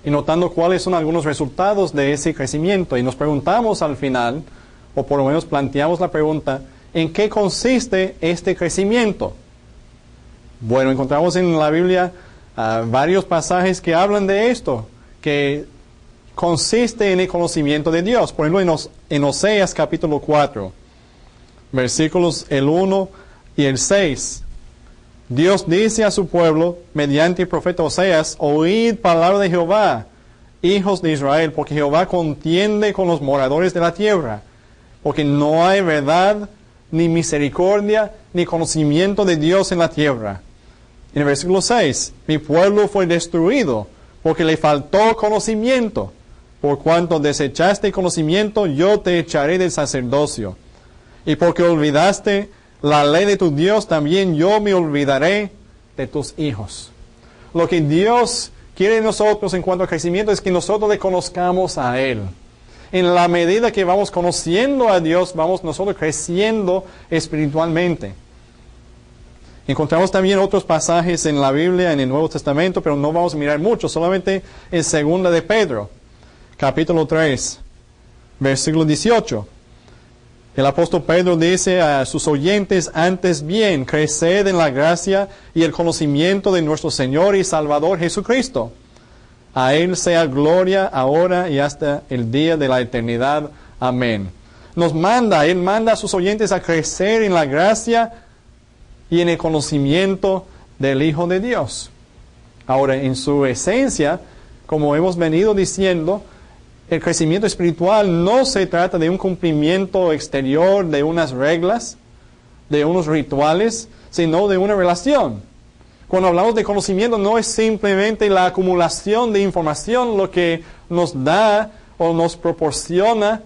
y notando cuáles son algunos resultados de ese crecimiento. Y nos preguntamos al final, o por lo menos planteamos la pregunta, ¿en qué consiste este crecimiento? Bueno, encontramos en la Biblia varios pasajes que hablan de esto, que consiste en el conocimiento de Dios. Por ejemplo, en Oseas capítulo 4, versículos el 1 y el 6. Dios dice a su pueblo, mediante el profeta Oseas, oíd palabra de Jehová, hijos de Israel, porque Jehová contiende con los moradores de la tierra, porque no hay verdad, ni misericordia, ni conocimiento de Dios en la tierra. En el versículo 6, mi pueblo fue destruido, porque le faltó conocimiento. Por cuanto desechaste conocimiento, yo te echaré del sacerdocio. Y porque olvidaste la ley de tu Dios, también yo me olvidaré de tus hijos. Lo que Dios quiere de nosotros en cuanto a crecimiento es que nosotros le conozcamos a Él. En la medida que vamos conociendo a Dios, vamos nosotros creciendo espiritualmente. Encontramos también otros pasajes en la Biblia, en el Nuevo Testamento, pero no vamos a mirar mucho, solamente en 2 de Pedro, capítulo 3, versículo 18. El apóstol Pedro dice a sus oyentes, antes bien, creced en la gracia y el conocimiento de nuestro Señor y Salvador Jesucristo. A Él sea gloria ahora y hasta el día de la eternidad. Amén. Él manda a sus oyentes a crecer en la gracia y en el conocimiento del Hijo de Dios. Ahora, en su esencia, como hemos venido diciendo, el crecimiento espiritual no se trata de un cumplimiento exterior de unas reglas, de unos rituales, sino de una relación. Cuando hablamos de conocimiento no es simplemente la acumulación de información lo que nos da o nos proporciona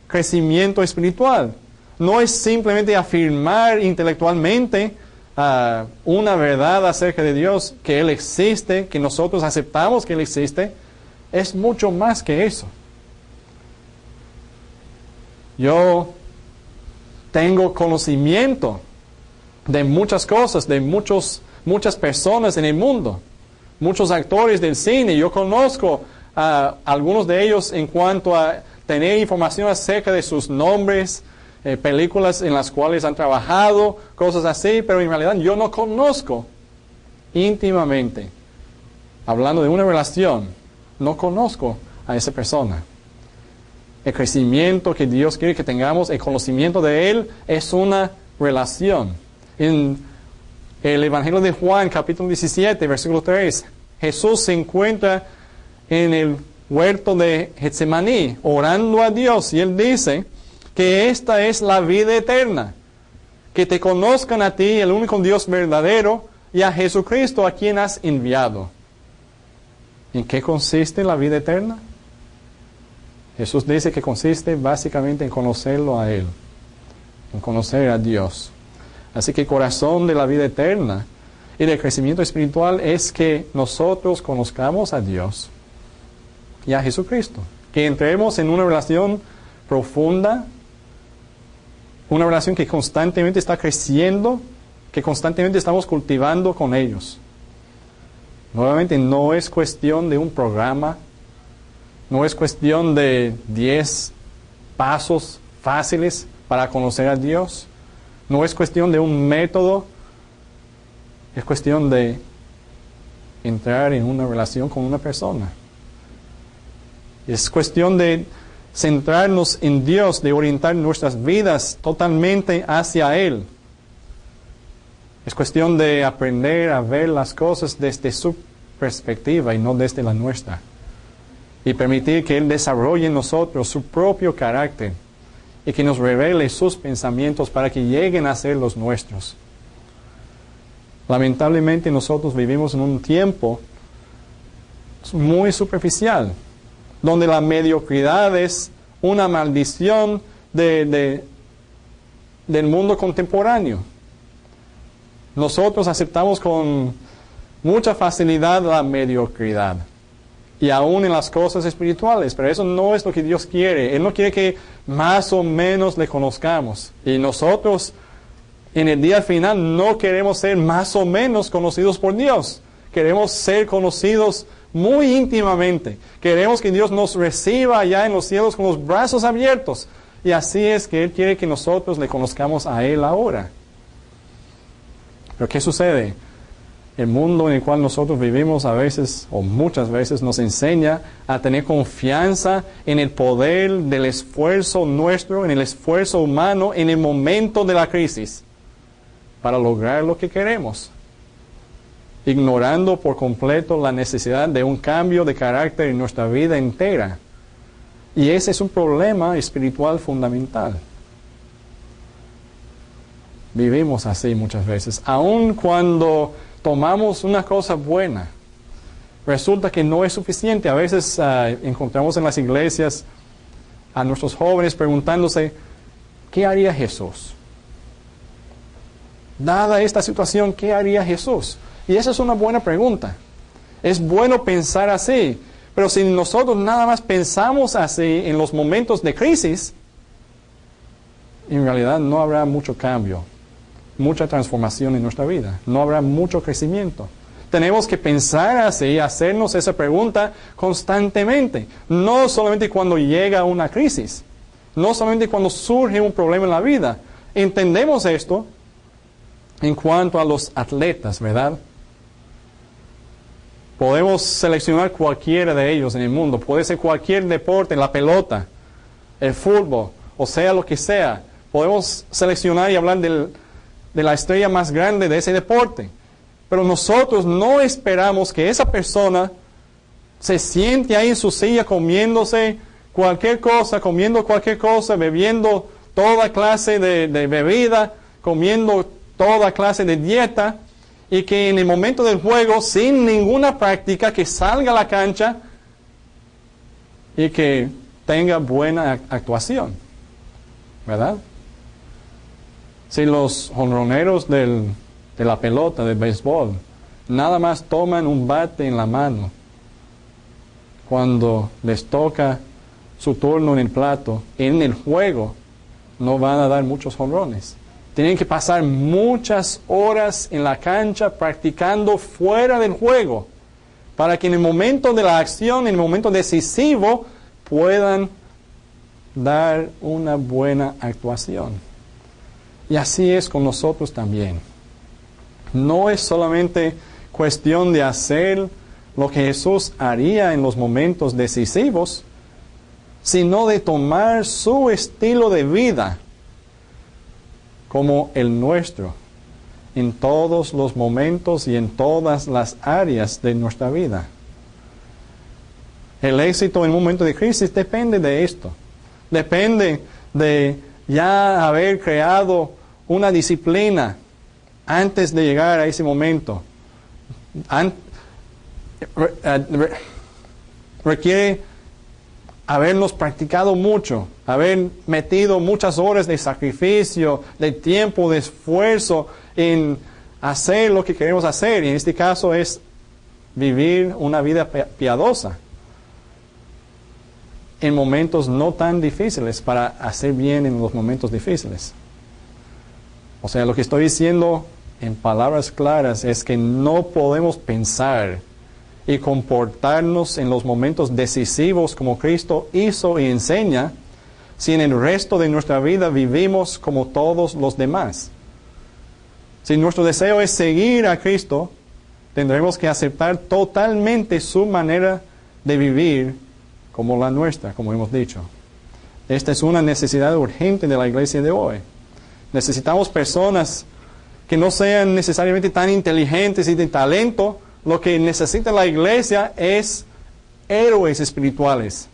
crecimiento espiritual. No es simplemente afirmar intelectualmente una verdad acerca de Dios, que Él existe, que nosotros aceptamos que Él existe. Es mucho más que eso. Yo tengo conocimiento de muchas cosas, de muchas personas en el mundo, muchos actores del cine. Yo conozco a algunos de ellos en cuanto a tener información acerca de sus nombres, películas en las cuales han trabajado, cosas así, pero en realidad yo no conozco íntimamente, hablando de una relación, no conozco a esa persona. El crecimiento que Dios quiere que tengamos, el conocimiento de Él, es una relación. En el Evangelio de Juan, capítulo 17, versículo 3, Jesús se encuentra en el huerto de Getsemaní, orando a Dios, y Él dice que esta es la vida eterna, que te conozcan a ti, el único Dios verdadero, y a Jesucristo, a quien has enviado. ¿En qué consiste la vida eterna? Jesús dice que consiste básicamente en conocerlo a Él, en conocer a Dios. Así que el corazón de la vida eterna y del crecimiento espiritual es que nosotros conozcamos a Dios y a Jesucristo. Que entremos en una relación profunda, una relación que constantemente está creciendo, que constantemente estamos cultivando con ellos. Nuevamente, no es cuestión de un programa, no es cuestión de 10 pasos fáciles para conocer a Dios, no es cuestión de un método, es cuestión de entrar en una relación con una persona. Es cuestión de centrarnos en Dios, de orientar nuestras vidas totalmente hacia Él. Es cuestión de aprender a ver las cosas desde su perspectiva y no desde la nuestra. Y permitir que Él desarrolle en nosotros su propio carácter y que nos revele sus pensamientos para que lleguen a ser los nuestros. Lamentablemente nosotros vivimos en un tiempo muy superficial, donde la mediocridad es una maldición del mundo contemporáneo. Nosotros aceptamos con mucha facilidad la mediocridad, y aún en las cosas espirituales, pero eso no es lo que Dios quiere. Él no quiere que más o menos le conozcamos, y nosotros en el día final no queremos ser más o menos conocidos por Dios. Queremos ser conocidos muy íntimamente. Queremos que Dios nos reciba allá en los cielos con los brazos abiertos. Y así es que Él quiere que nosotros le conozcamos a Él ahora. Pero ¿qué sucede? El mundo en el cual nosotros vivimos a veces o muchas veces nos enseña a tener confianza en el poder del esfuerzo nuestro, en el esfuerzo humano, en el momento de la crisis, para lograr lo que queremos, ignorando por completo la necesidad de un cambio de carácter en nuestra vida entera. Y ese es un problema espiritual fundamental. Vivimos así muchas veces, aun cuando tomamos una cosa buena, resulta que no es suficiente. A veces encontramos en las iglesias a nuestros jóvenes preguntándose, ¿qué haría Jesús? Dada esta situación, ¿qué haría Jesús? Y esa es una buena pregunta. Es bueno pensar así, pero si nosotros nada más pensamos así en los momentos de crisis, en realidad no habrá mucho cambio, mucha transformación en nuestra vida. No habrá mucho crecimiento. Tenemos que pensar así, hacernos esa pregunta constantemente. No solamente cuando llega una crisis. No solamente cuando surge un problema en la vida. Entendemos esto en cuanto a los atletas, ¿verdad? Podemos seleccionar cualquiera de ellos en el mundo. Puede ser cualquier deporte, la pelota, el fútbol, o sea lo que sea. Podemos seleccionar y hablar de la estrella más grande de ese deporte. Pero nosotros no esperamos que esa persona se siente ahí en su silla comiéndose cualquier cosa, bebiendo toda clase de bebida, comiendo toda clase de dieta, y que en el momento del juego, sin ninguna práctica, que salga a la cancha y que tenga buena actuación, ¿verdad? Si los jonroneros de la pelota, del béisbol, nada más toman un bate en la mano cuando les toca su turno en el plato, en el juego, no van a dar muchos jonrones. Tienen que pasar muchas horas en la cancha practicando fuera del juego, para que en el momento de la acción, en el momento decisivo, puedan dar una buena actuación. Y así es con nosotros también. No es solamente cuestión de hacer lo que Jesús haría en los momentos decisivos, sino de tomar su estilo de vida como el nuestro en todos los momentos y en todas las áreas de nuestra vida. El éxito en un momento de crisis depende de esto. Depende de ya haber creado una disciplina antes de llegar a ese momento. Requiere habernos practicado mucho, haber metido muchas horas de sacrificio, de tiempo, de esfuerzo en hacer lo que queremos hacer. Y en este caso es vivir una vida piadosa en momentos no tan difíciles, para hacer bien en los momentos difíciles. O sea, lo que estoy diciendo en palabras claras es que no podemos pensar y comportarnos en los momentos decisivos como Cristo hizo y enseña, si en el resto de nuestra vida vivimos como todos los demás. Si nuestro deseo es seguir a Cristo, tendremos que aceptar totalmente su manera de vivir como la nuestra, como hemos dicho. Esta es una necesidad urgente de la iglesia de hoy. Necesitamos personas que no sean necesariamente tan inteligentes y de talento. Lo que necesita la iglesia es héroes espirituales,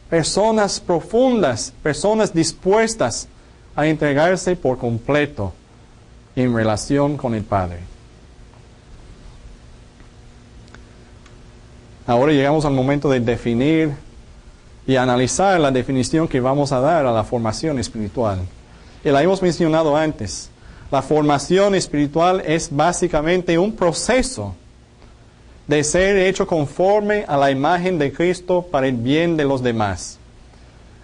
personas profundas, personas dispuestas a entregarse por completo en relación con el Padre. Ahora llegamos al momento de definir y analizar la definición que vamos a dar a la formación espiritual. Y la hemos mencionado antes. La formación espiritual es básicamente un proceso de ser hecho conforme a la imagen de Cristo para el bien de los demás.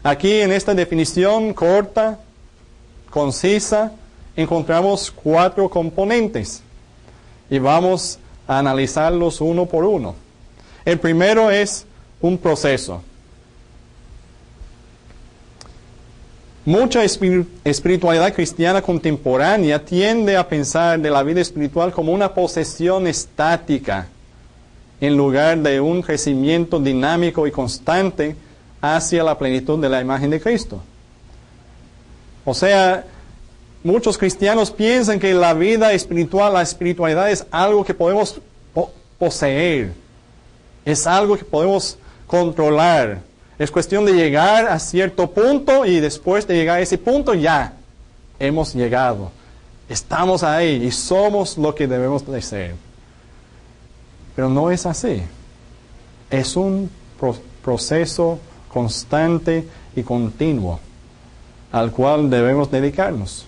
Aquí en esta definición corta, concisa, encontramos 4 componentes y vamos a analizarlos uno por uno. El primero es un proceso. Mucha espiritualidad cristiana contemporánea tiende a pensar de la vida espiritual como una posesión estática, en lugar de un crecimiento dinámico y constante hacia la plenitud de la imagen de Cristo. O sea, muchos cristianos piensan que la vida espiritual, la espiritualidad es algo que podemos poseer, es algo que podemos controlar. Es cuestión de llegar a cierto punto y después de llegar a ese punto ya hemos llegado. Estamos ahí y somos lo que debemos de ser. Pero no es así. Es un proceso constante y continuo al cual debemos dedicarnos.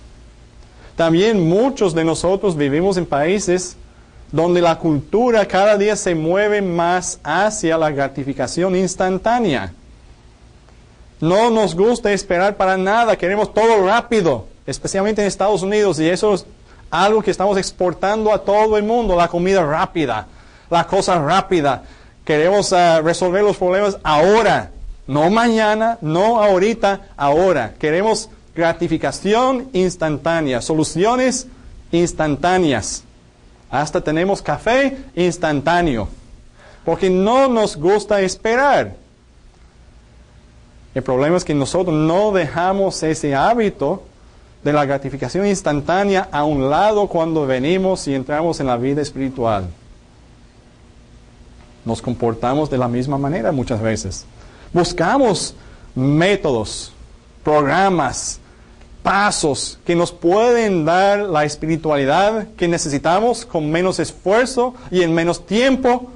También muchos de nosotros vivimos en países donde la cultura cada día se mueve más hacia la gratificación instantánea. No nos gusta esperar para nada, queremos todo rápido, especialmente en Estados Unidos, y eso es algo que estamos exportando a todo el mundo, la comida rápida, la cosa rápida. Queremos resolver los problemas ahora, no mañana, no ahorita, ahora. Queremos gratificación instantánea, soluciones instantáneas. Hasta tenemos café instantáneo, porque no nos gusta esperar. El problema es que nosotros no dejamos ese hábito de la gratificación instantánea a un lado cuando venimos y entramos en la vida espiritual. Nos comportamos de la misma manera muchas veces. Buscamos métodos, programas, pasos que nos pueden dar la espiritualidad que necesitamos con menos esfuerzo y en menos tiempo,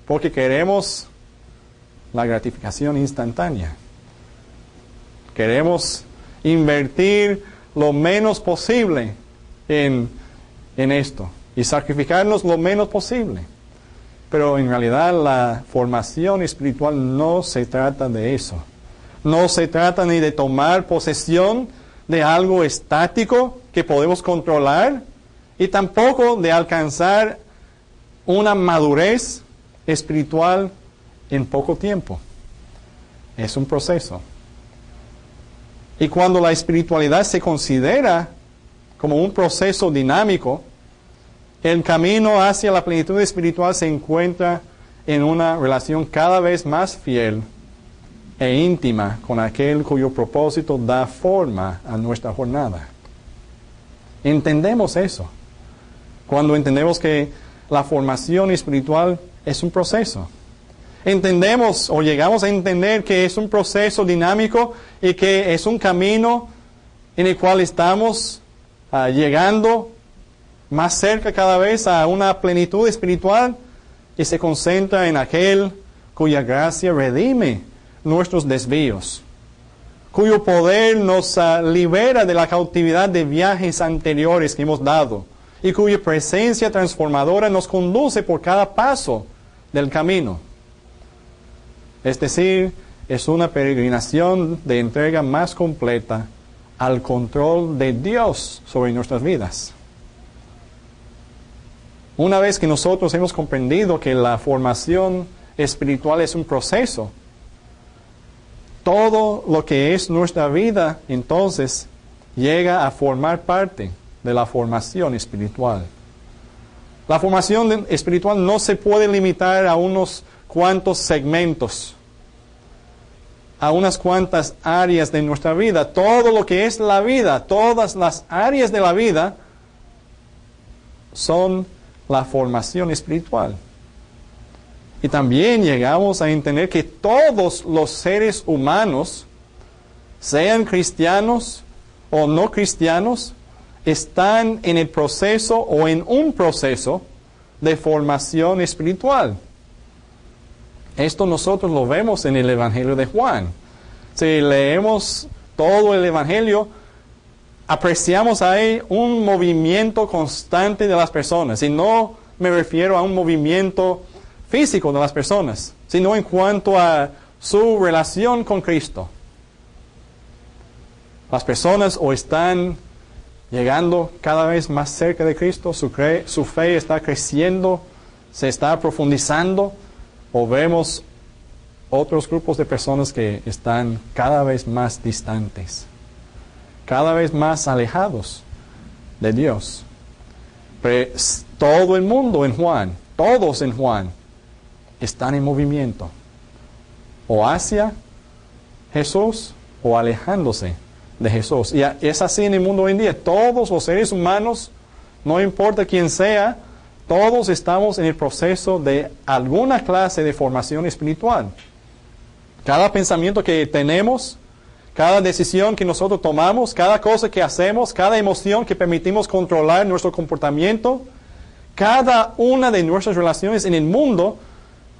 porque queremos la gratificación instantánea. Queremos invertir lo menos posible en esto y sacrificarnos lo menos posible. Pero en realidad la formación espiritual no se trata de eso. No se trata ni de tomar posesión de algo estático que podemos controlar y tampoco de alcanzar una madurez espiritual en poco tiempo. Es un proceso. Y cuando la espiritualidad se considera como un proceso dinámico, el camino hacia la plenitud espiritual se encuentra en una relación cada vez más fiel e íntima con aquel cuyo propósito da forma a nuestra jornada. Entendemos eso. Cuando entendemos que la formación espiritual es un proceso. Entendemos o llegamos a entender que es un proceso dinámico y que es un camino en el cual estamos llegando más cerca cada vez a una plenitud espiritual y se concentra en aquel cuya gracia redime nuestros desvíos, cuyo poder nos libera de la cautividad de viajes anteriores que hemos dado y cuya presencia transformadora nos conduce por cada paso del camino. Es decir, es una peregrinación de entrega más completa al control de Dios sobre nuestras vidas. Una vez que nosotros hemos comprendido que la formación espiritual es un proceso, todo lo que es nuestra vida, entonces, llega a formar parte de la formación espiritual. La formación espiritual no se puede limitar a unos cuantos segmentos, a unas cuantas áreas de nuestra vida. Todo lo que es la vida, todas las áreas de la vida, son la formación espiritual. Y también llegamos a entender que todos los seres humanos, sean cristianos o no cristianos, están en el proceso o en un proceso de formación espiritual. Esto nosotros lo vemos en el Evangelio de Juan. Si leemos todo el Evangelio, apreciamos ahí un movimiento constante de las personas. Y no me refiero a un movimiento físico de las personas, sino en cuanto a su relación con Cristo. Las personas o están llegando cada vez más cerca de Cristo, su fe está creciendo, se está profundizando, o vemos otros grupos de personas que están cada vez más distantes, cada vez más alejados de Dios. Pero todo el mundo en Juan, todos en Juan, están en movimiento, o hacia Jesús o alejándose de Jesús. Y es así en el mundo hoy en día. Todos los seres humanos, no importa quién sea, todos estamos en el proceso de alguna clase de formación espiritual. Cada pensamiento que tenemos, cada decisión que nosotros tomamos, cada cosa que hacemos, cada emoción que permitimos controlar nuestro comportamiento, cada una de nuestras relaciones en el mundo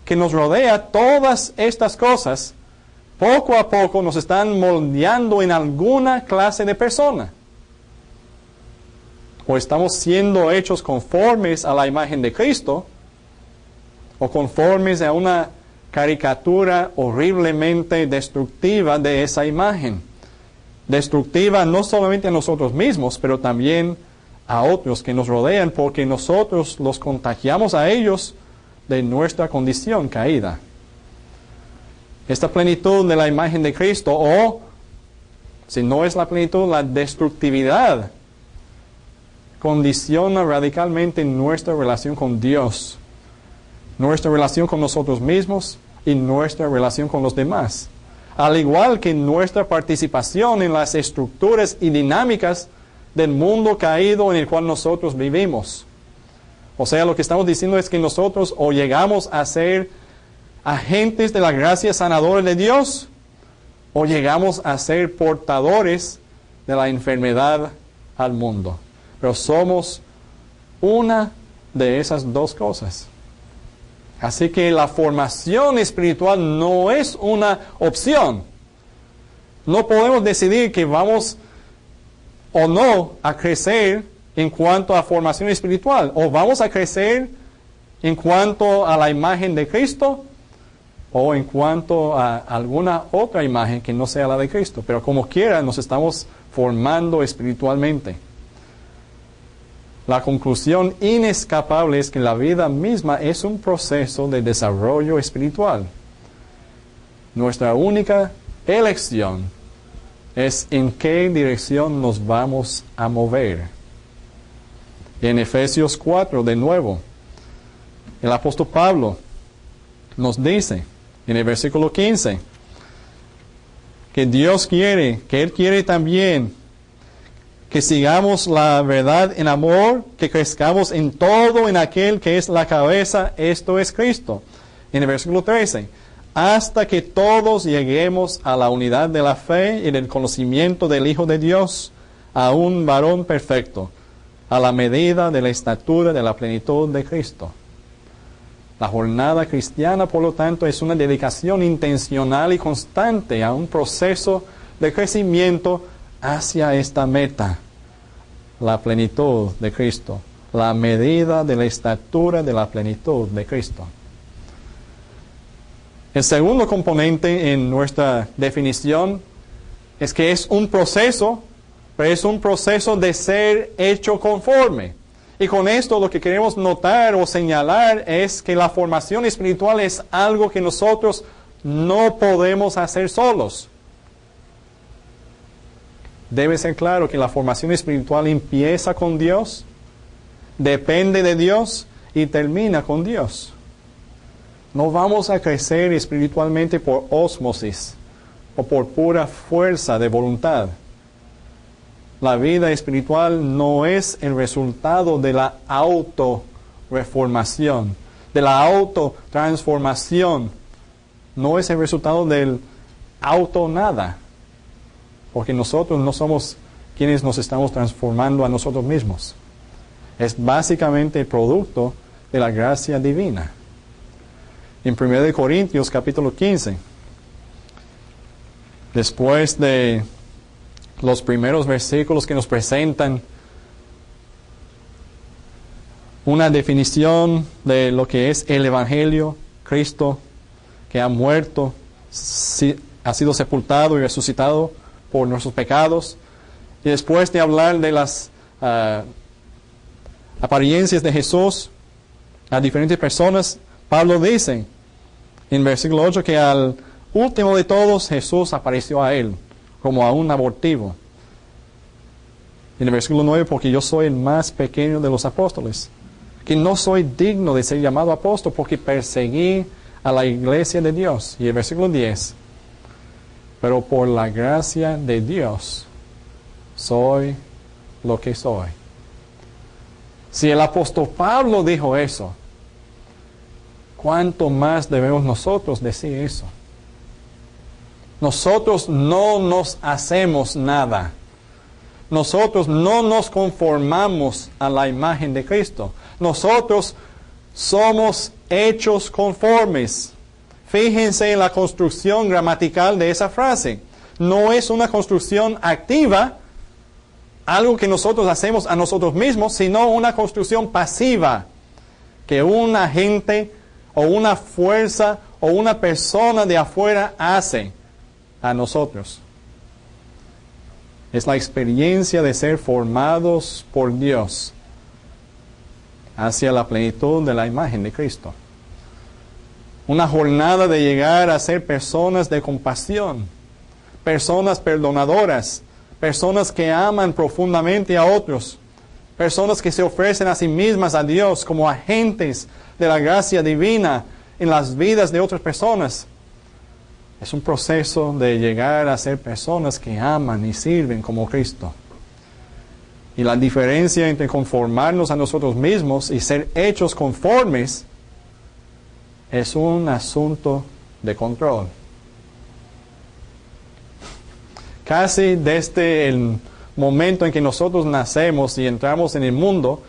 que nos rodea, todas estas cosas, poco a poco nos están moldeando en alguna clase de persona. O estamos siendo hechos conformes a la imagen de Cristo, o conformes a una caricatura horriblemente destructiva de esa imagen. Destructiva no solamente a nosotros mismos, pero también a otros que nos rodean, porque nosotros los contagiamos a ellos de nuestra condición caída. Esta plenitud de la imagen de Cristo, o si no es la plenitud, la destructividad, condiciona radicalmente nuestra relación con Dios, nuestra relación con nosotros mismos y nuestra relación con los demás, al igual que nuestra participación en las estructuras y dinámicas del mundo caído en el cual nosotros vivimos. O sea, lo que estamos diciendo es que nosotros o llegamos a ser agentes de la gracia sanadora de Dios, o llegamos a ser portadores de la enfermedad al mundo. Pero somos una de esas dos cosas. Así que la formación espiritual no es una opción. No podemos decidir que vamos o no a crecer en cuanto a formación espiritual, o vamos a crecer en cuanto a la imagen de Cristo, o en cuanto a alguna otra imagen que no sea la de Cristo. Pero como quiera, nos estamos formando espiritualmente. La conclusión inescapable es que la vida misma es un proceso de desarrollo espiritual. Nuestra única elección es en qué dirección nos vamos a mover. En Efesios 4, de nuevo, el apóstol Pablo nos dice, en el versículo 15, que Dios quiere, que Él quiere también que sigamos la verdad en amor, que crezcamos en todo en aquel que es la cabeza, esto es Cristo. En el versículo 13, hasta que todos lleguemos a la unidad de la fe y del conocimiento del Hijo de Dios, a un varón perfecto, a la medida de la estatura de la plenitud de Cristo. La jornada cristiana, por lo tanto, es una dedicación intencional y constante a un proceso de crecimiento hacia esta meta, la plenitud de Cristo, la medida de la estatura de la plenitud de Cristo. El segundo componente en nuestra definición es que es un proceso, pero es un proceso de ser hecho conforme. Y con esto lo que queremos notar o señalar es que la formación espiritual es algo que nosotros no podemos hacer solos. Debe ser claro que la formación espiritual empieza con Dios, depende de Dios y termina con Dios. No vamos a crecer espiritualmente por ósmosis o por pura fuerza de voluntad. La vida espiritual no es el resultado de la autorreformación, de la autotransformación. No es el resultado del auto-nada. Porque nosotros no somos quienes nos estamos transformando a nosotros mismos. Es básicamente el producto de la gracia divina. En 1 Corintios capítulo 15, después de los primeros versículos que nos presentan una definición de lo que es el Evangelio, Cristo, que ha muerto, ha sido sepultado y resucitado por nuestros pecados, y después de hablar de las apariencias de Jesús a diferentes personas, Pablo dice En versículo 8, que al último de todos Jesús apareció a él como a un abortivo. En el versículo 9, porque yo soy el más pequeño de los apóstoles, que no soy digno de ser llamado apóstol porque perseguí a la iglesia de Dios. Y el versículo 10, pero por la gracia de Dios soy lo que soy. Si el apóstol Pablo dijo eso, ¿cuánto más debemos nosotros decir eso? Nosotros no nos hacemos nada. Nosotros no nos conformamos a la imagen de Cristo. Nosotros somos hechos conformes. Fíjense en la construcción gramatical de esa frase. No es una construcción activa, algo que nosotros hacemos a nosotros mismos, sino una construcción pasiva, que un agente o una fuerza o una persona de afuera hace a nosotros. Es la experiencia de ser formados por Dios hacia la plenitud de la imagen de Cristo. Una jornada de llegar a ser personas de compasión, personas perdonadoras, personas que aman profundamente a otros, personas que se ofrecen a sí mismas a Dios como agentes de la gracia divina en las vidas de otras personas. Es un proceso de llegar a ser personas que aman y sirven como Cristo. Y la diferencia entre conformarnos a nosotros mismos y ser hechos conformes es un asunto de control. Casi desde el momento en que nosotros nacemos y entramos en el mundo,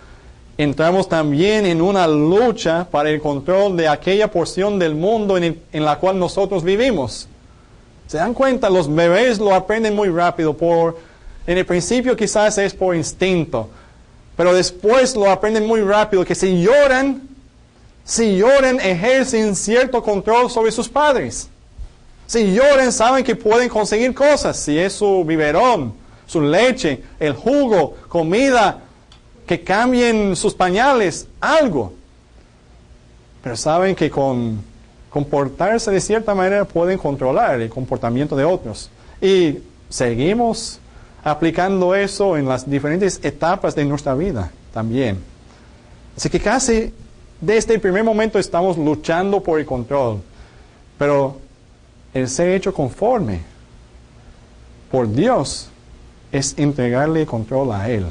entramos también en una lucha para el control de aquella porción del mundo en la cual nosotros vivimos. ¿Se dan cuenta? Los bebés lo aprenden muy rápido. En el principio quizás es por instinto, pero después lo aprenden muy rápido, que si lloran ejercen cierto control sobre sus padres. Si lloran saben que pueden conseguir cosas, si es su biberón, su leche, el jugo, comida, que cambien sus pañales, algo. Pero saben que con comportarse de cierta manera pueden controlar el comportamiento de otros. Y seguimos aplicando eso en las diferentes etapas de nuestra vida también. Así que casi desde el primer momento estamos luchando por el control. Pero el ser hecho conforme por Dios es entregarle el control a Él.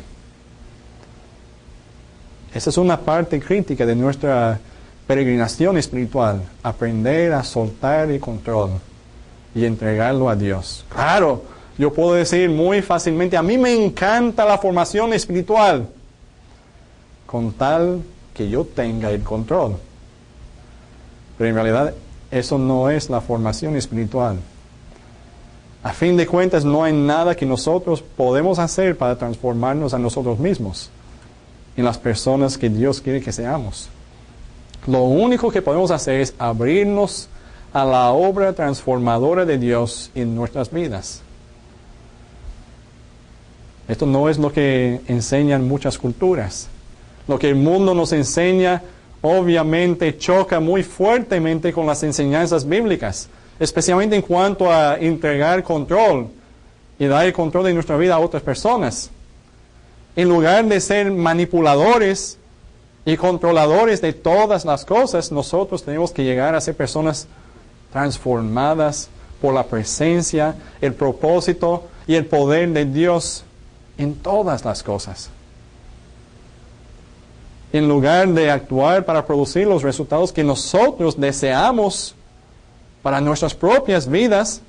Esa es una parte crítica de nuestra peregrinación espiritual, aprender a soltar el control y entregarlo a Dios. Claro, yo puedo decir muy fácilmente, a mí me encanta la formación espiritual, con tal que yo tenga el control. Pero en realidad eso no es la formación espiritual. A fin de cuentas, no hay nada que nosotros podemos hacer para transformarnos a nosotros mismos en las personas que Dios quiere que seamos. Lo único que podemos hacer es abrirnos a la obra transformadora de Dios en nuestras vidas. Esto no es lo que enseñan muchas culturas. Lo que el mundo nos enseña obviamente choca muy fuertemente con las enseñanzas bíblicas, especialmente en cuanto a entregar control y dar el control de nuestra vida a otras personas. En lugar de ser manipuladores y controladores de todas las cosas, nosotros tenemos que llegar a ser personas transformadas por la presencia, el propósito y el poder de Dios en todas las cosas. En lugar de actuar para producir los resultados que nosotros deseamos para nuestras propias vidas,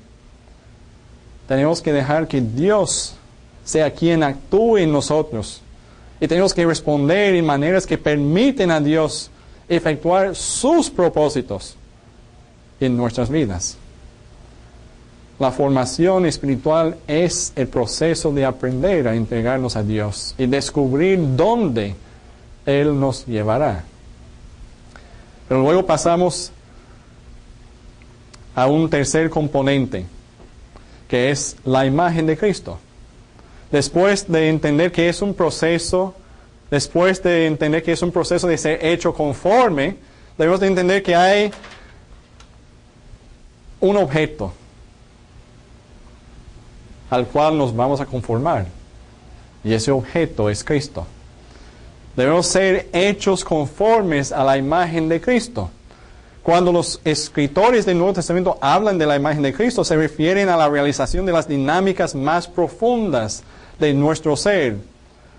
tenemos que dejar que Dios sea quien actúe en nosotros. Y tenemos que responder en maneras que permiten a Dios efectuar sus propósitos en nuestras vidas. La formación espiritual es el proceso de aprender a entregarnos a Dios y descubrir dónde Él nos llevará. Pero luego pasamos a un tercer componente, que es la imagen de Cristo. Después de entender que es un proceso, de ser hecho conforme, debemos de entender que hay un objeto al cual nos vamos a conformar. Y ese objeto es Cristo. Debemos ser hechos conformes a la imagen de Cristo. Cuando los escritores del Nuevo Testamento hablan de la imagen de Cristo, se refieren a la realización de las dinámicas más profundas de nuestro ser.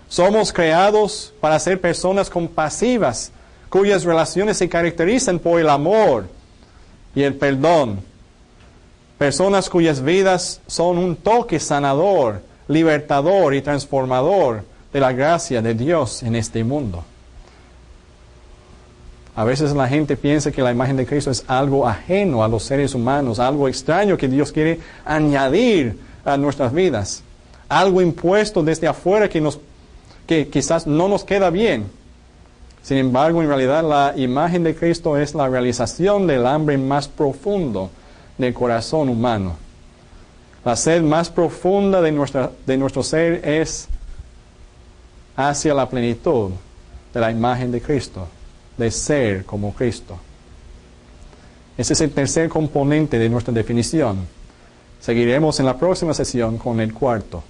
Somos creados para ser personas compasivas, cuyas relaciones se caracterizan por el amor y el perdón. Personas cuyas vidas son un toque sanador, libertador y transformador de la gracia de Dios en este mundo. A veces la gente piensa que la imagen de Cristo es algo ajeno a los seres humanos, algo extraño que Dios quiere añadir a nuestras vidas, algo impuesto desde afuera que quizás no nos queda bien. Sin embargo, en realidad la imagen de Cristo es la realización del hambre más profundo del corazón humano. La sed más profunda de nuestro ser es hacia la plenitud de la imagen de Cristo, de ser como Cristo. Ese es el tercer componente de nuestra definición. Seguiremos en la próxima sesión con el cuarto.